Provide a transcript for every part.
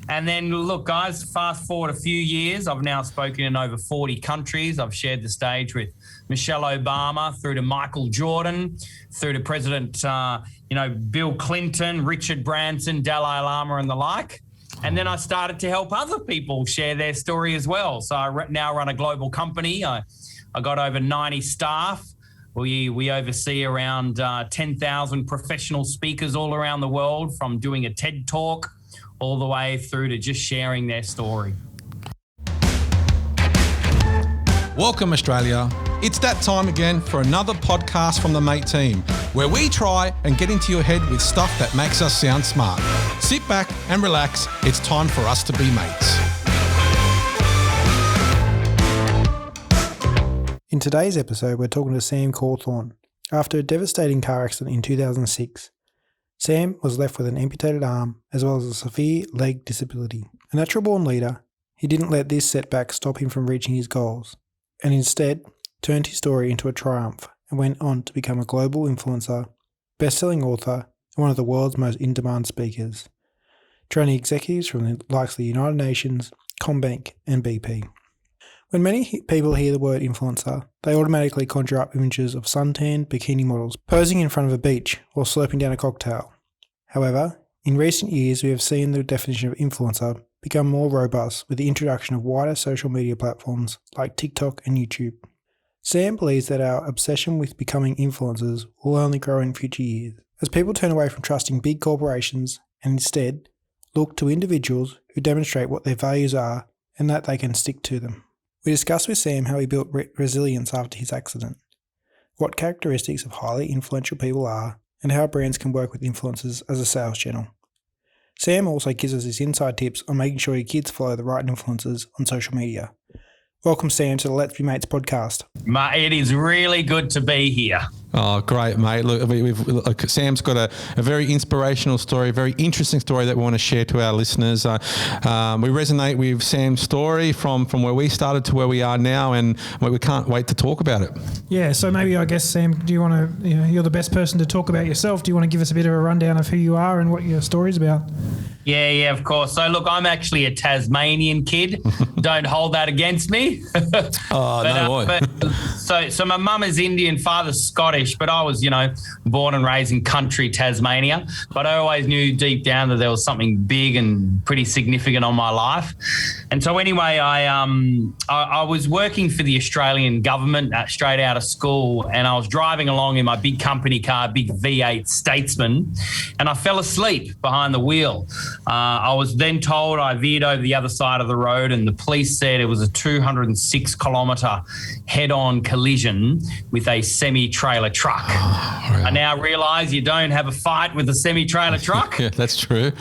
And then, look, guys, fast forward a few years. I've now spoken in over 40 countries. I've shared the stage with Michelle Obama, through to Michael Jordan, through to President, Bill Clinton, Richard Branson, Dalai Lama and the like. And then I started to help other people share their story as well. So I now run a global company. I got over 90 staff. We oversee around 10,000 professional speakers all around the world, from doing a TED Talk all the way through to just sharing their story. Welcome, Australia. It's that time again for another podcast from the Mate team, where we try and get into your head with stuff that makes us sound smart. Sit back and relax. It's time for us to be mates. In today's episode, we're talking to Sam Cawthorn. After a devastating car accident in 2006, Sam was left with an amputated arm as well as a severe leg disability. A natural-born leader, he didn't let this setback stop him from reaching his goals, and instead turned his story into a triumph and went on to become a global influencer, best-selling author, and one of the world's most in-demand speakers, training executives from the likes of the United Nations, CommBank and BP. When many people hear the word influencer, they automatically conjure up images of suntan bikini models posing in front of a beach while slurping down a cocktail. However, in recent years we have seen the definition of influencer become more robust with the introduction of wider social media platforms like TikTok and YouTube. Sam believes that our obsession with becoming influencers will only grow in future years, as people turn away from trusting big corporations and instead look to individuals who demonstrate what their values are and that they can stick to them. We discuss with Sam how he built resilience after his accident, what characteristics of highly influential people are, and how brands can work with influencers as a sales channel. Sam also gives us his inside tips on making sure your kids follow the right influencers on social media. Welcome, Sam, to the Let's Be Mates podcast. Mate, it is really good to be here. Oh, great, mate. Look, Sam's got a very inspirational story, a very interesting story that we want to share to our listeners. We resonate with Sam's story from where we started to where we are now, and we can't wait to talk about it. Yeah, so maybe, I guess, Sam, do you want to, you're the best person to talk about yourself. Do you want to give us a bit of a rundown of who you are and what your story's about? Yeah, of course. So, look, I'm actually a Tasmanian kid. Don't hold that against me. No way. So my mum is Indian, father's Scottish, but I was, born and raised in country Tasmania. But I always knew deep down that there was something big and pretty significant on my life. And so anyway, I was working for the Australian government straight out of school, and I was driving along in my big company car, big V8 Statesman, and I fell asleep behind the wheel. I was then told I veered over the other side of the road, and the police said it was a 206-kilometre head-on collision with a semi-trailer truck. Oh, really? I now realise you don't have a fight with a semi-trailer truck. Yeah, that's true.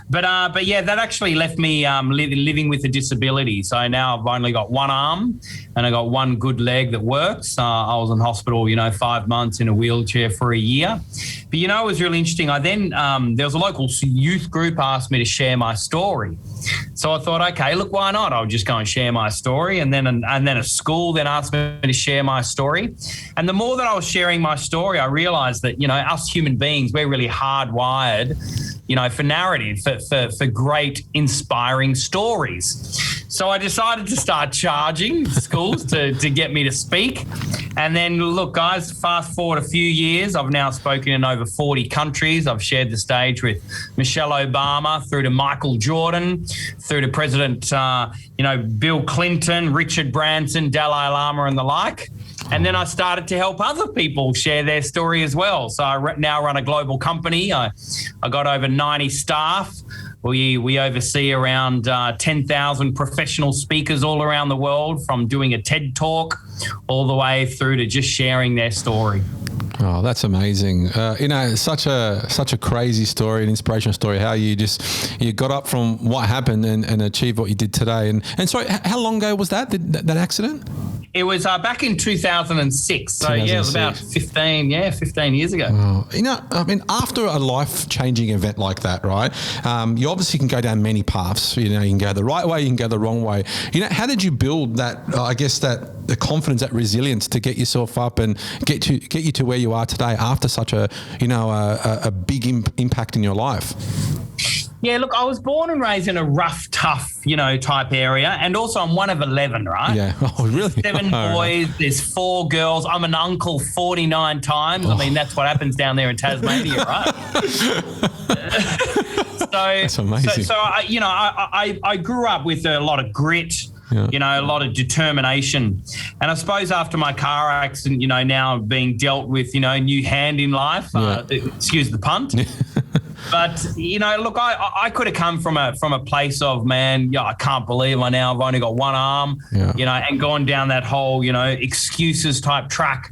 But yeah, that actually left me living with a disability. So now I've only got one arm and I got one good leg that works. I was in hospital, 5 months in a wheelchair for a year. But it was really interesting. I then there was a local youth group asked me to share my story. So I thought, okay, look, why not? I'll just go and share my story. And then a school then asked me to share my story. And the more that I was sharing my story, I realised that us human beings, we're really hardwired, for narrative, for great, inspiring stories. So I decided to start charging schools to get me to speak. And then, look, guys, fast forward a few years. I've now spoken in over 40 countries. I've shared the stage with Michelle Obama, through to Michael Jordan, through to President, Bill Clinton, Richard Branson, Dalai Lama and the like. And then I started to help other people share their story as well. So I now run a global company. I got over 90 staff. We oversee around 10,000 professional speakers all around the world, from doing a TED Talk all the way through to just sharing their story. Oh, that's amazing. Such a crazy story, an inspirational story, how you got up from what happened and achieved what you did today. And sorry, how long ago was that accident? It was back in 2006. So, 2006. Yeah, it was about 15 years ago. Oh. After a life-changing event like that, right, you obviously can go down many paths. You can go the right way, you can go the wrong way. How did you build that, the confidence, that resilience to get yourself up and get you to where you are today after such a big impact in your life? Yeah, look, I was born and raised in a rough, tough, type area. And also I'm one of 11, right? Yeah. Oh, really? 7 boys, there's 4 girls. I'm an uncle 49 times. I mean, that's what happens down there in Tasmania, right? That's amazing. So I grew up with a lot of grit, a lot of determination. And I suppose after my car accident, now being dealt with, new hand in life, excuse the pun. But, look, I could have come from a place of, man, I can't believe I've only got one arm, and gone down that whole, excuses type track.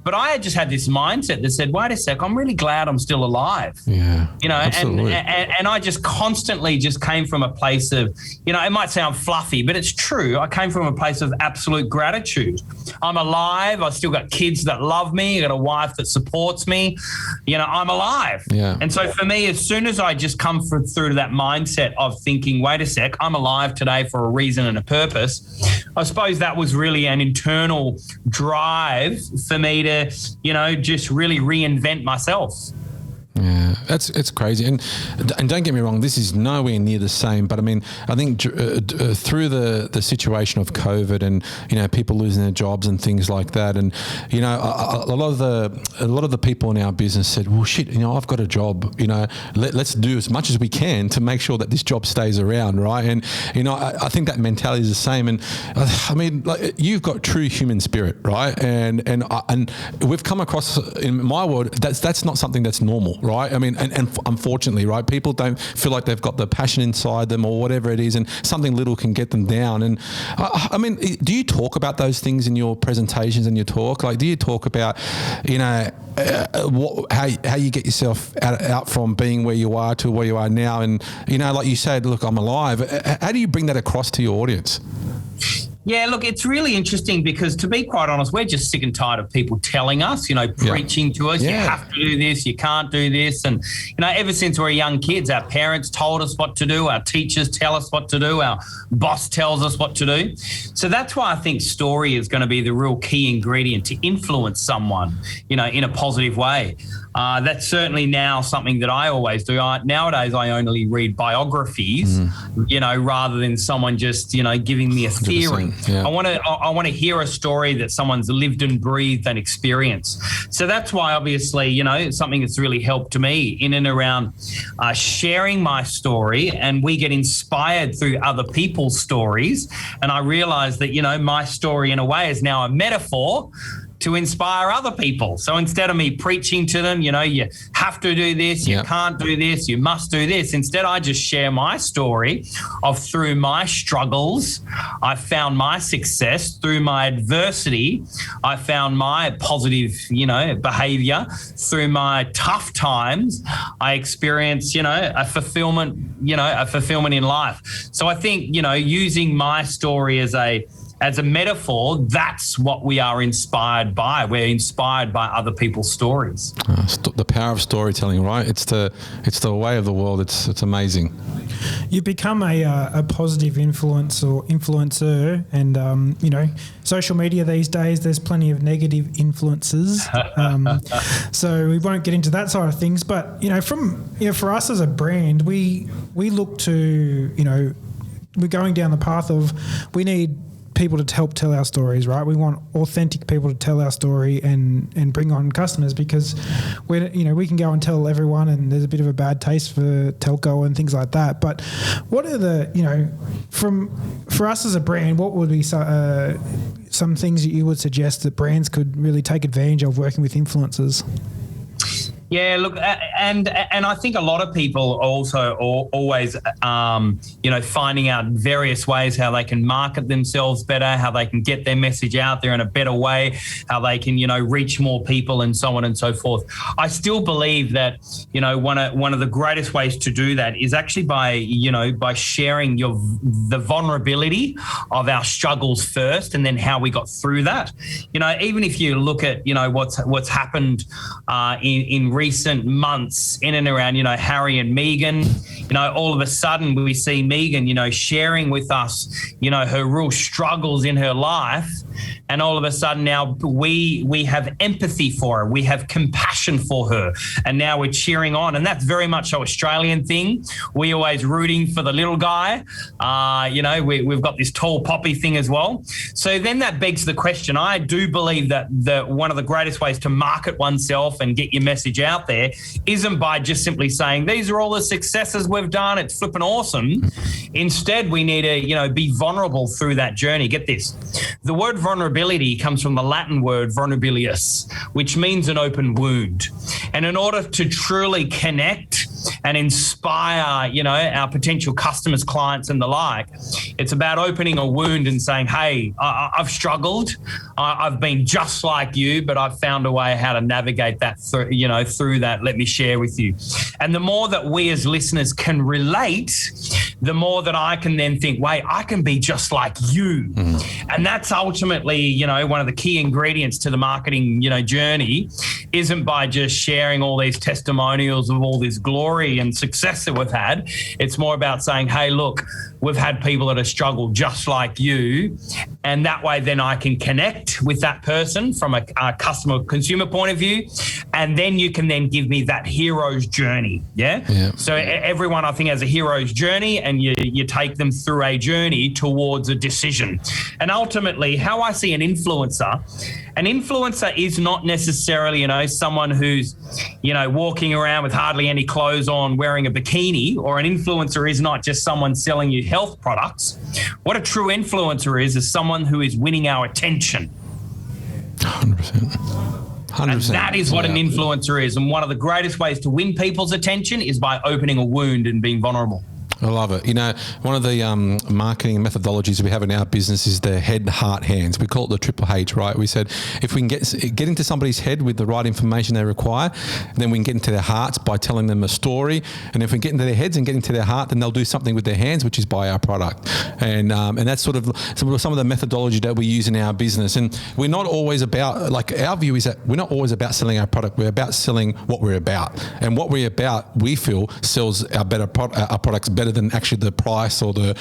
But I had just had this mindset that said, wait a sec, I'm really glad I'm still alive. Yeah. And I just constantly just came from a place of, it might sound fluffy, but it's true. I came from a place of absolute gratitude. I'm alive. I still got kids that love me. I got a wife that supports me. I'm alive. Yeah. And so for me, as soon as I just come through to that mindset of thinking, wait a sec, I'm alive today for a reason and a purpose, I suppose that was really an internal drive for me to, just really reinvent myself. Yeah, it's crazy. And don't get me wrong, this is nowhere near the same. But I mean, I think through the situation of COVID and, people losing their jobs and things like that. And, a lot of the people in our business said, well, shit, I've got a job, let's do as much as we can to make sure that this job stays around. Right. And, I think that mentality is the same. And I mean, like, you've got true human spirit, right? And we've come across in my world, that's not something that's normal. Right. I mean, and unfortunately, right, people don't feel like they've got the passion inside them or whatever it is, and something little can get them down. And I mean, do you talk about those things in your presentations and your talk? Like, do you talk about, how you get yourself out from being where you are to where you are now? And, like you said, look, I'm alive. How do you bring that across to your audience? Yeah, look, it's really interesting because, to be quite honest, we're just sick and tired of people telling us, preaching to us, you have to do this, you can't do this. And, ever since we're young kids, our parents told us what to do, our teachers tell us what to do, our boss tells us what to do. So that's why I think story is going to be the real key ingredient to influence someone, in a positive way. That's certainly now something that I always do. Nowadays, I only read biographies, rather than someone just, giving me a theory. Yeah. I want to hear a story that someone's lived and breathed and experienced. So that's why, obviously, something that's really helped me in and around sharing my story, and we get inspired through other people's stories. And I realize that, my story in a way is now a metaphor to inspire other people. So instead of me preaching to them, you have to do this, you can't do this, you must do this. Instead, I just share my story of through my struggles, I found my success. Through my adversity, I found my positive, behavior. Through my tough times, I experienced, a fulfillment in life. So I think, using my story as a metaphor, that's what we are inspired by. We're inspired by other people's stories. The power of storytelling, right? It's the way of the world. It's amazing. You become a positive influence or influencer, and social media these days, there's plenty of negative influences. So we won't get into that side of things. But for us as a brand, we look to we're going down the path of we need people to help tell our stories, right? We want authentic people to tell our story and bring on customers, because we can go and tell everyone, and there's a bit of a bad taste for telco and things like that. But what are the for us as a brand, what would be some things that you would suggest that brands could really take advantage of working with influencers? Yeah, look, and I think a lot of people also always, finding out various ways how they can market themselves better, how they can get their message out there in a better way, how they can, reach more people and so on and so forth. I still believe that, one of the greatest ways to do that is actually by sharing the vulnerability of our struggles first, and then how we got through that. Even if you look at, what's happened in recent months in and around, Harry and Meghan, all of a sudden we see Meghan, sharing with us, her real struggles in her life. And all of a sudden now we have empathy for her. We have compassion for her. And now we're cheering on. And that's very much an Australian thing. We always rooting for the little guy. We've got this tall poppy thing as well. So then that begs the question. I do believe that one of the greatest ways to market oneself and get your message out there isn't by just simply saying, these are all the successes we've done. It's flipping awesome. Instead, we need to, be vulnerable through that journey. Get this. The word vulnerability comes from the Latin word vulnerabilius, which means an open wound. And in order to truly connect and inspire, our potential customers, clients and the like, it's about opening a wound and saying, hey, I've struggled. I've been just like you, but I've found a way how to navigate that through that. Let me share with you. And the more that we as listeners can relate, the more that I can then think, wait, I can be just like you. And that's ultimately, one of the key ingredients to the marketing, journey isn't by just sharing all these testimonials of all this glory and success that we've had. It's more about saying, hey, look, we've had people that have struggled just like you. And that way then I can connect with that person from a customer consumer point of view. And then you can then give me that hero's journey. Yeah. So everyone, I think, has a hero's journey, and you take them through a journey towards a decision. And ultimately, how I see an influencer is not necessarily, someone who's, walking around with hardly any clothes on, wearing a bikini. Or an influencer is not just someone selling you health products. What a true influencer is someone who is winning our attention. 100%. And that is what an influencer is. And one of the greatest ways to win people's attention is by opening a wound and being vulnerable. I love it. One of the marketing methodologies we have in our business is the head, heart, hands. We call it the triple H, right? We said if we can get into somebody's head with the right information they require, then we can get into their hearts by telling them a story. And if we get into their heads and get into their heart, then they'll do something with their hands, which is buy our product. And that's sort of some of the methodology that we use in our business. And we're not always about, our view is that we're not always about selling our product. We're about selling what we're about. And what we're about, we feel, sells our products better than actually the price or the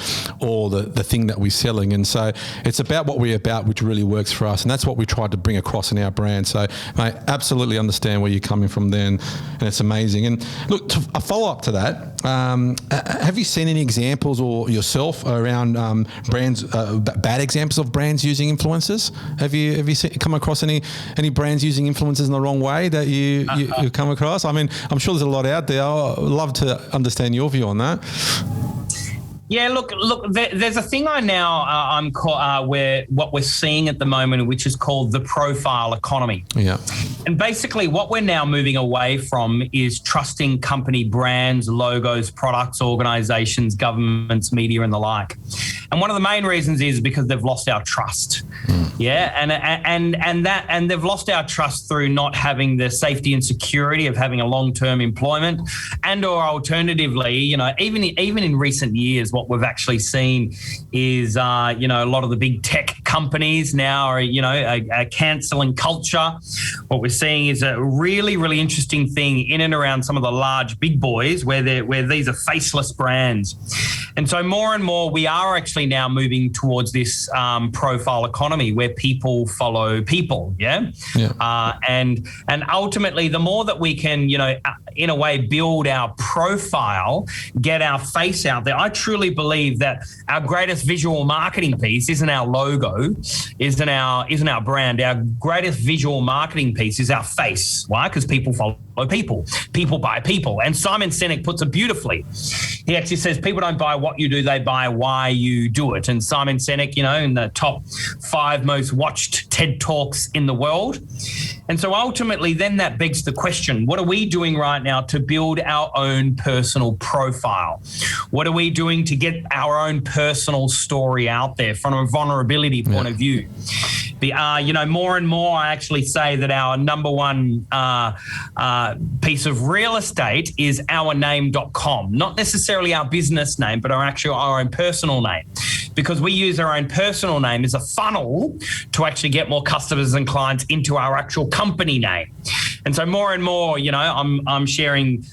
thing that we're selling. And so it's about what we're about, which really works for us. And that's what we tried to bring across in our brand. So I absolutely understand where you're coming from then. And it's amazing. And look, a follow-up to that, have you seen any examples or yourself around brands, bad examples of brands using influencers? Have you come across any brands using influencers in the wrong way that you come across? I mean, I'm sure there's a lot out there. I'd love to understand your view on that. Yeah, look. There's a thing where what we're seeing at the moment, which is called the profile economy. Yeah. And basically, what we're now moving away from is trusting company brands, logos, products, organisations, governments, media, and the like. And one of the main reasons is because they've lost our trust. Yeah, and they've lost our trust through not having the safety and security of having a long-term employment, and or alternatively, even in recent years, what we've actually seen is, a lot of the big tech companies now are cancelling culture. What we're seeing is a really, really interesting thing in and around some of the large big boys where these are faceless brands. And so more and more we are actually now moving towards this profile economy where people follow people, and ultimately the more that we can, in a way build our profile, get our face out there. I truly believe that our greatest visual marketing piece isn't our logo, isn't our brand. Our greatest visual marketing piece is our face. Why? Because people follow people buy people. And Simon Sinek puts it beautifully. He actually says people don't buy what you do, they buy why you do it. And Simon Sinek, in the top 5 most watched TED Talks in the world. And so ultimately then that begs the question, what are we doing right now to build our own personal profile? What are we doing to get our own personal story out there from a vulnerability point of view? More and more I actually say that our number one piece of real estate is ourname.com, not necessarily our business name, but our own personal name, because we use our own personal name as a funnel to actually get more customers and clients into our actual company name. And so more and more, I'm sharing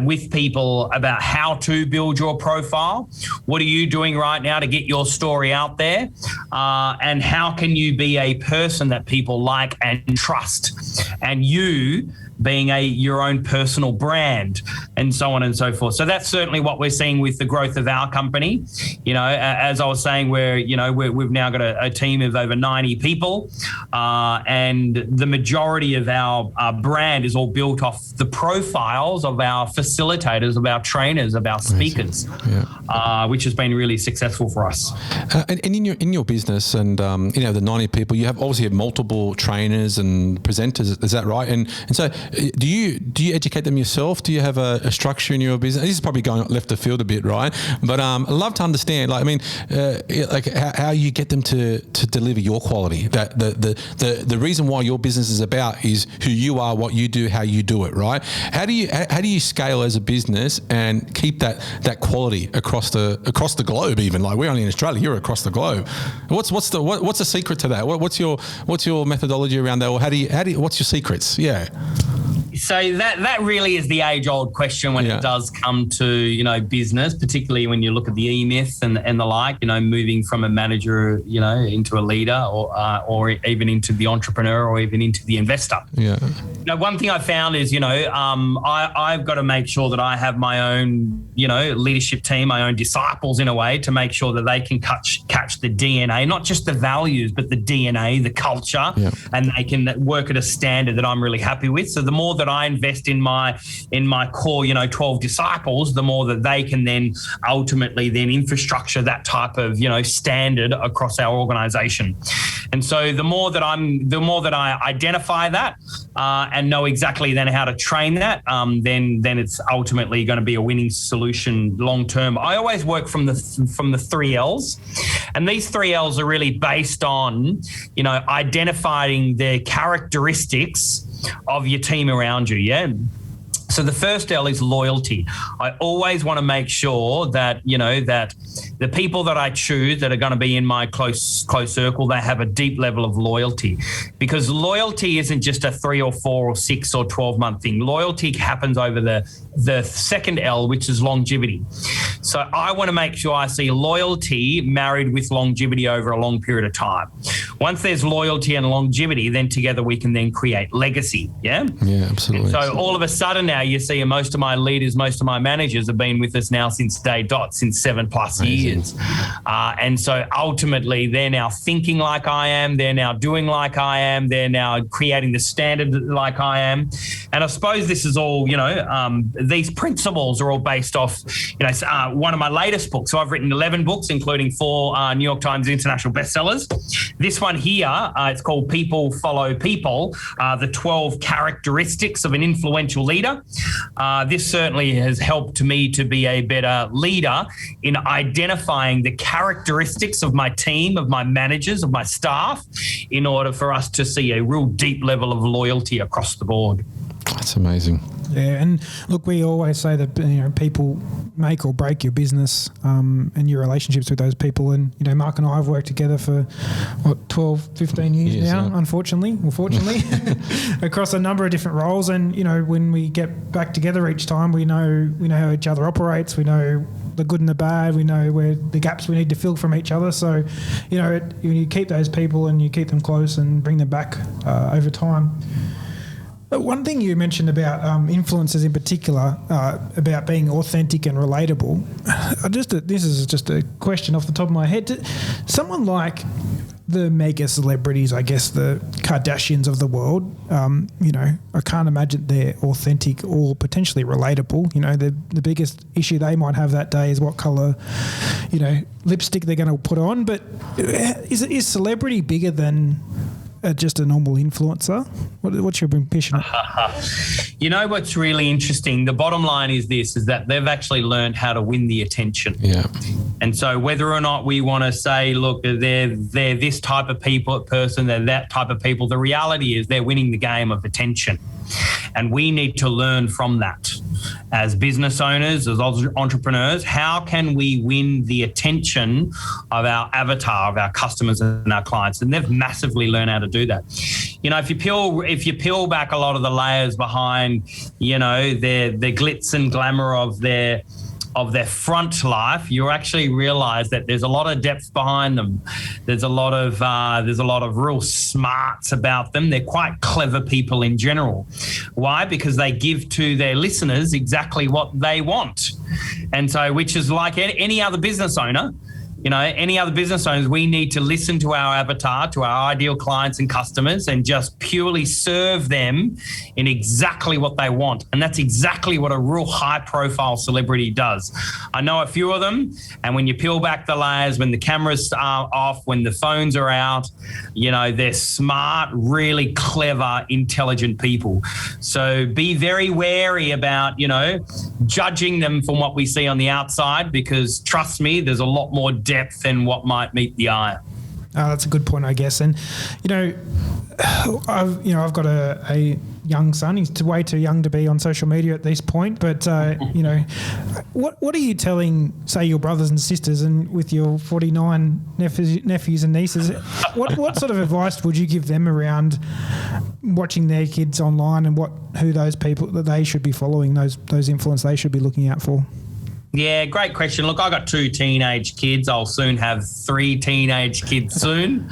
with people about how to build your profile. What are you doing right now to get your story out there? And how can you be a person that people like and trust? And you being your own personal brand, and so on and so forth. So that's certainly what we're seeing with the growth of our company. As I was saying, we've now got a team of over 90 people, and the majority of our brand is all built off the profiles of our facilitators, of our trainers, of our speakers, which has been really successful for us. And in your business, and the 90 people, you obviously have multiple trainers and presenters. Is that right? And so, do you educate them yourself? Do you have a structure in your business? This is probably going left of field a bit, right? But I'd love to understand, how you get them to deliver your quality. That the reason why your business is about is who you are, what you do, how you do it, right? How do you scale as a business and keep that quality across the globe? Even like we're only in Australia, you're across the globe. What's the secret to that? What's your methodology around that? Or what's your secrets? Yeah. So that really is the age-old question when it does come to, business, particularly when you look at the E-Myth and the like, moving from a manager, into a leader or even into the entrepreneur or even into the investor. Yeah. One thing I found is, I've got to make sure that I have my own, leadership team, my own disciples in a way, to make sure that they can catch the DNA, not just the values, but the DNA, the culture, and they can work at a standard that I'm really happy with. So the more that I invest in my core, 12 disciples, the more that they can then ultimately infrastructure that type of, standard across our organization. And so the more that I identify that and know exactly then how to train that, then it's ultimately going to be a winning solution long term. I always work from the 3 L's, and these 3 L's are really based on, identifying the characteristics of your team around you, So the first L is loyalty. I always want to make sure that, that the people that I choose that are going to be in my close circle, they have a deep level of loyalty, because loyalty isn't just a 3 or 4 or 6 or 12-month thing. Loyalty happens over the second L, which is longevity. So I want to make sure I see loyalty married with longevity over a long period of time. Once there's loyalty and longevity, then together we can then create legacy. Yeah? Yeah, absolutely. And so all of a sudden now you see most of my leaders, most of my managers have been with us now since day dot, since 7+ years. And so ultimately they're now thinking like I am. They're now doing like I am. They're now creating the standard like I am. And I suppose this is all, these principles are all based off, one of my latest books. So I've written 11 books, including 4 New York Times international bestsellers. This one here, it's called People Follow People, the 12 characteristics of an influential leader. This certainly has helped me to be a better leader in identifying the characteristics of my team, of my managers, of my staff, in order for us to see a real deep level of loyalty across the board. That's amazing. Yeah, and look, we always say that people make or break your business and your relationships with those people. And Mark and I have worked together for 12, 15 years now. Yeah. Unfortunately, across a number of different roles. And when we get back together each time, we know how each other operates. We know the good and the bad. We know where the gaps we need to fill from each other. So you keep those people and you keep them close and bring them back over time. One thing you mentioned about influencers in particular, about being authentic and relatable, this is just a question off the top of my head. Someone like the mega celebrities, I guess the Kardashians of the world, I can't imagine they're authentic or potentially relatable. The biggest issue they might have that day is what colour, lipstick they're going to put on. But is celebrity bigger than just a normal influencer? What's your impression? What's really interesting, the bottom line is that they've actually learned how to win the attention. Yeah. And so whether or not we want to say, look, they're this type of person, they're that type of people, the reality is they're winning the game of attention. And we need to learn from that. As business owners, as entrepreneurs, how can we win the attention of our avatar, of our customers and our clients? And they've massively learned how to do that. You know, if you peel back a lot of the layers behind, you know, their glitz and glamour of their front life, you actually realize that there's a lot of depth behind them. There's a lot of real smarts about them. They're quite clever people in general. Why? Because they give to their listeners exactly what they want. And so, which is like any other business owner, you know, any other business owners, we need to listen to our avatar, to our ideal clients and customers, and just purely serve them in exactly what they want. And that's exactly what a real high-profile celebrity does. I know a few of them, and when you peel back the layers, when the cameras are off, when the phones are out, you know, they're smart, really clever, intelligent people. So be very wary about, you know, judging them from what we see on the outside, because trust me, there's a lot more depth than what might meet the eye. That's a good point, I guess. And, you know, I've got a young son. He's way too young to be on social media at this point. But, you know, what are you telling, say, your brothers and sisters, and with your 49 nephews and nieces, what sort of advice would you give them around watching their kids online, and who those people that they should be following, those influence they should be looking out for? Yeah, great question. Look, I got 2 teenage kids. I'll soon have 3 teenage kids soon.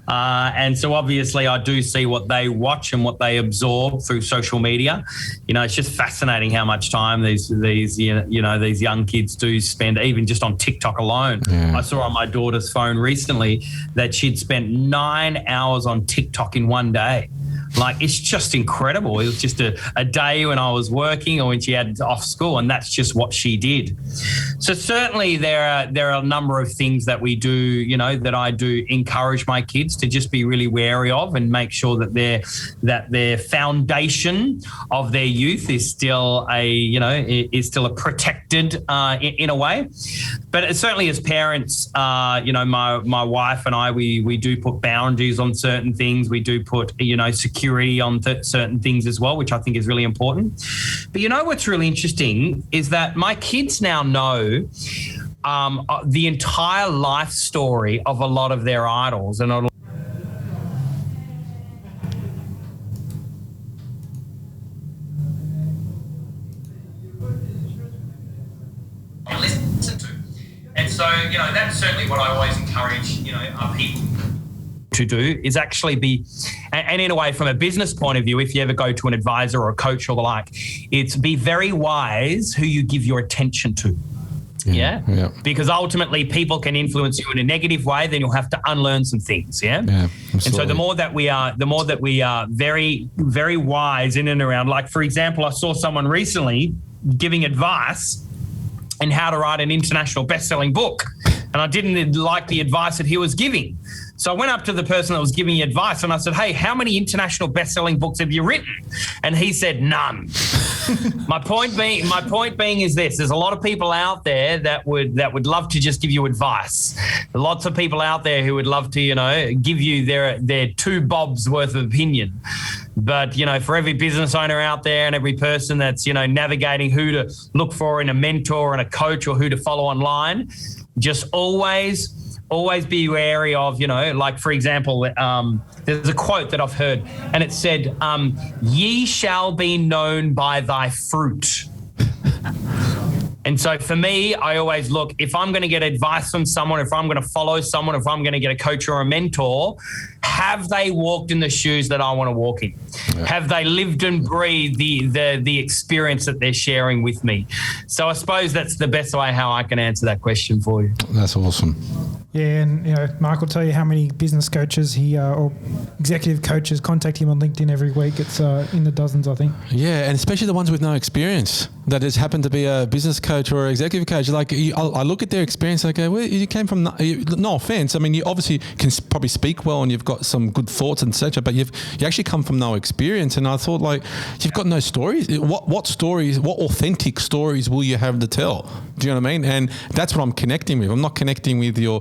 And so obviously I do see what they watch and what they absorb through social media. You know, it's just fascinating how much time these young kids do spend, even just on TikTok alone. Yeah. I saw on my daughter's phone recently that she'd spent 9 hours on TikTok in one day. Like, it's just incredible. It was just a day when I was working or when she had off school, and that's just what she did. So certainly there are a number of things that we do, you know, that I do encourage my kids to just be really wary of, and make sure that their foundation of their youth is still a protected in a way. But certainly as parents, you know, my wife and I, we do put boundaries on certain things. We do put, you know, security on certain things as well, which I think is really important. But you know what's really interesting is that my kids now know the entire life story of a lot of their idols, and listen to. And so, you know, that's certainly what I always encourage, you know, people to do, is actually be, and in a way from a business point of view, if you ever go to an advisor or a coach or the like, it's be very wise who you give your attention to. Yeah. Because ultimately people can influence you in a negative way, then you'll have to unlearn some things. Yeah. And so the more that we are very, very wise in and around, like, for example, I saw someone recently giving advice on how to write an international best-selling book, and I didn't like the advice that he was giving. So I went up to the person that was giving me advice and I said, hey, how many international best-selling books have you written? And he said, none. My point being is this: there's a lot of people out there that would love to just give you advice. Lots of people out there who would love to, you know, give you their 2 bobs worth of opinion. But, you know, for every business owner out there and every person that's, you know, navigating who to look for in a mentor and a coach or who to follow online, just always be wary of, you know, like, for example, there's a quote that I've heard, and it said, ye shall be known by thy fruit. And so for me, I always look, if I'm going to get advice from someone, if I'm going to follow someone, if I'm going to get a coach or a mentor, have they walked in the shoes that I want to walk in? Yeah. Have they lived and breathed the experience that they're sharing with me? So I suppose that's the best way how I can answer that question for you. That's awesome. Yeah, and, you know, Mark will tell you how many business coaches or executive coaches contact him on LinkedIn every week. It's in the dozens, I think. Yeah, and especially the ones with no experience. that has happened to be a business coach or executive coach, like I look at their experience, I go, well, you came from, no offense, I mean, you obviously can probably speak well and you've got some good thoughts and etc., but you actually come from no experience. And I thought, like, you've got no stories. What stories, what authentic stories will you have to tell? Do you know what I mean? And that's what I'm connecting with. I'm not connecting with the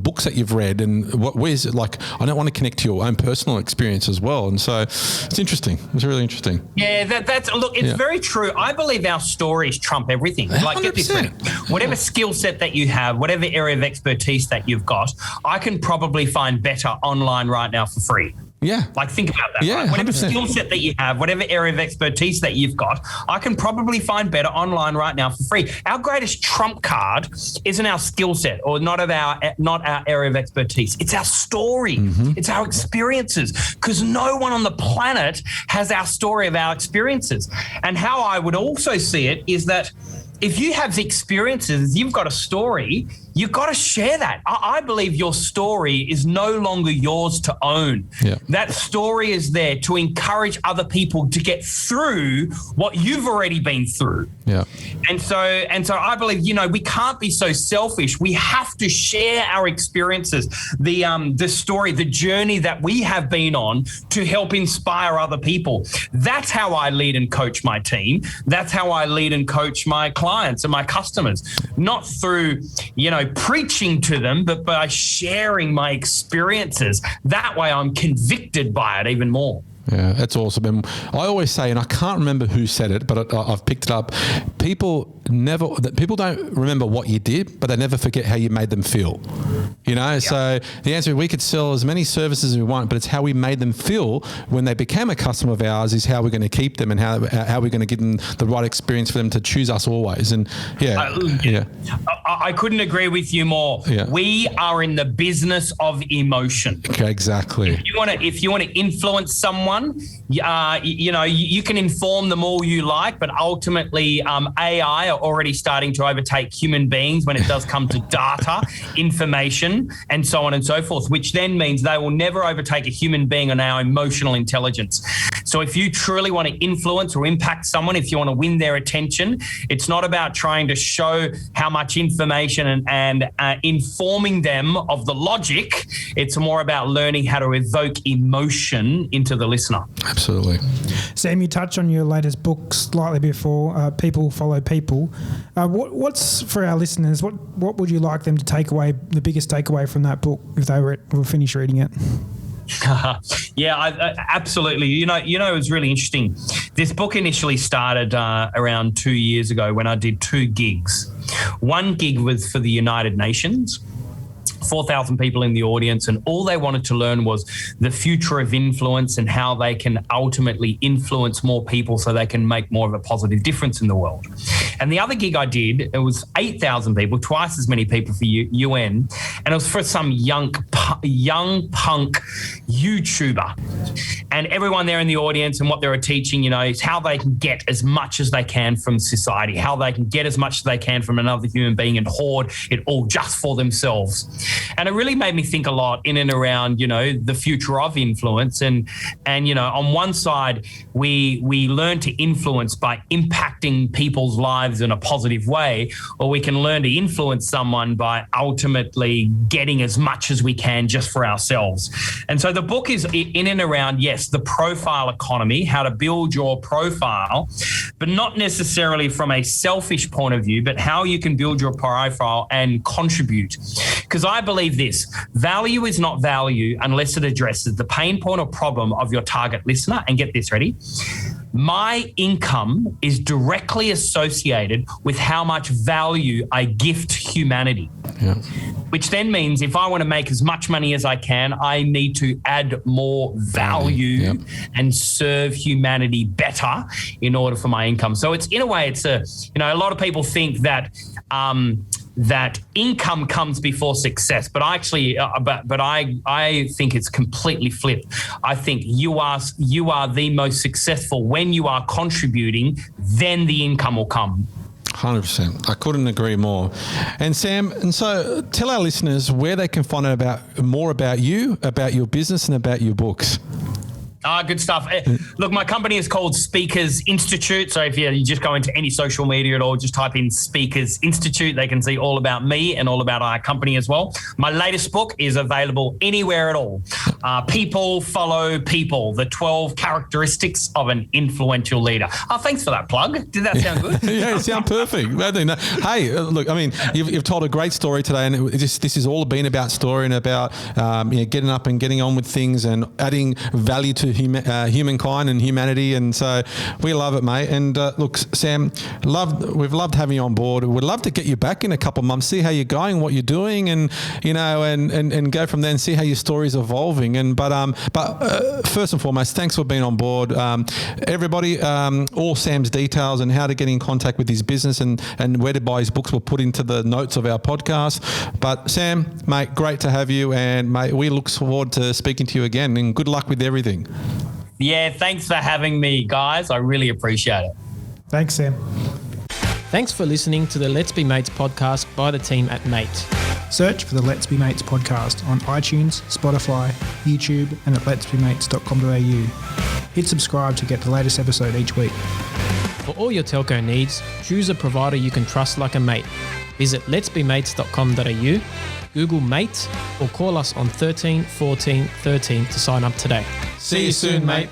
books that you've read and where's it, like, I don't want to connect to your own personal experience as well. And so it's interesting. It's really interesting. Yeah, that's look, it's very true. I believe our stories trump everything. 100%. Like, get this right. Whatever skill set that you have, whatever area of expertise that you've got, I can probably find better online right now for free. Yeah. Like, think about that. Yeah, right? Whatever 100%. skill set that you have, whatever area of expertise that you've got, I can probably find better online right now for free. Our greatest trump card isn't our skill set or not our area of expertise. It's our story. Mm-hmm. It's our experiences, because no one on the planet has our story of our experiences. And how I would also see it is that if you have experiences, you've got a story, you've got to share that. I believe your story is no longer yours to own. Yeah. That story is there to encourage other people to get through what you've already been through. Yeah. And so I believe, we can't be so selfish. We have to share our experiences, the story, the journey that we have been on to help inspire other people. That's how I lead and coach my team. That's how I lead and coach my clients and my customers, not through, preaching to them, but by sharing my experiences. That way I'm convicted by it even more. Yeah, that's awesome. And I always say, and I can't remember who said it, but I've picked it up. People don't remember what you did, but they never forget how you made them feel. So the answer is, we could sell as many services as we want, but it's how we made them feel when they became a customer of ours is how we're going to keep them and how we're going to give them the right experience for them to choose us always. And I couldn't agree with you more. Yeah. We are in the business of emotion. Okay, exactly. If you want to influence someone, you can inform them all you like, but ultimately AI are already starting to overtake human beings when it does come to data, information, and so on and so forth, which then means they will never overtake a human being on our emotional intelligence. So if you truly want to influence or impact someone, if you want to win their attention, it's not about trying to show how much information and informing them of the logic. It's more about learning how to evoke emotion into the listener. Absolutely. Sam, you touched on your latest book slightly before, People Follow People. What's for our listeners, what would you like them to take away, the biggest takeaway from that book if they were finished reading it? Yeah, absolutely. It was really interesting. This book initially started around 2 years ago when I did 2 gigs. One gig was for the United Nations, 4,000 people in the audience, and all they wanted to learn was the future of influence and how they can ultimately influence more people so they can make more of a positive difference in the world. And the other gig I did, it was 8,000 people, twice as many people for UN, and it was for some young punk YouTuber. And everyone there in the audience, and what they were teaching, is how they can get as much as they can from society, how they can get as much as they can from another human being and hoard it all just for themselves. And it really made me think a lot in and around, the future of influence. And on one side, we learn to influence by impacting people's lives in a positive way, or we can learn to influence someone by ultimately getting as much as we can just for ourselves. And so the book is in and around, yes, the profile economy, how to build your profile, but not necessarily from a selfish point of view, but how you can build your profile and contribute. Because I believe this: value is not value unless it addresses the pain point or problem of your target listener. And get this, ready? My income is directly associated with how much value I gift humanity. Yeah. Which then means if I want to make as much money as I can, I need to add more value and serve humanity better in order for my income. So it's, in a way, it's a lot of people think that that income comes before success, but I actually, I think it's completely flipped. I think you are the most successful when you are contributing, then the income will come. 100%. I couldn't agree more. And Sam, and so tell our listeners where they can find out more about you, about your business, and about your books. Good stuff. Look, my company is called Speakers Institute. So if you just go into any social media at all, just type in Speakers Institute. They can see all about me and all about our company as well. My latest book is available anywhere at all. People Follow People, the 12 characteristics of an influential leader. Thanks for that plug. Did that sound good? Yeah, it sounds perfect. Hey, look, I mean, you've told a great story today, and this has all been about story and about getting up and getting on with things and adding value to humankind and humanity. And so we love it, mate. And look, Sam, we've loved having you on board. We'd love to get you back in a couple of months, see how you're going, what you're doing, and and go from there and see how your story's evolving. But first and foremost, thanks for being on board. Everybody, all Sam's details and how to get in contact with his business and where to buy his books we'll put into the notes of our podcast. But Sam, mate, great to have you, and mate, we look forward to speaking to you again, and good luck with everything. Yeah, thanks for having me, guys. I really appreciate it. Thanks, Sam. Thanks for listening to the Let's Be Mates podcast by the team at Mate. Search for the Let's Be Mates podcast on iTunes, Spotify, YouTube, and at letsbemates.com.au. Hit subscribe to get the latest episode each week. For all your telco needs, choose a provider you can trust like a mate. Visit letsbemates.com.au, Google Mate, or call us on 13 14 13 to sign up today. See you soon, mate.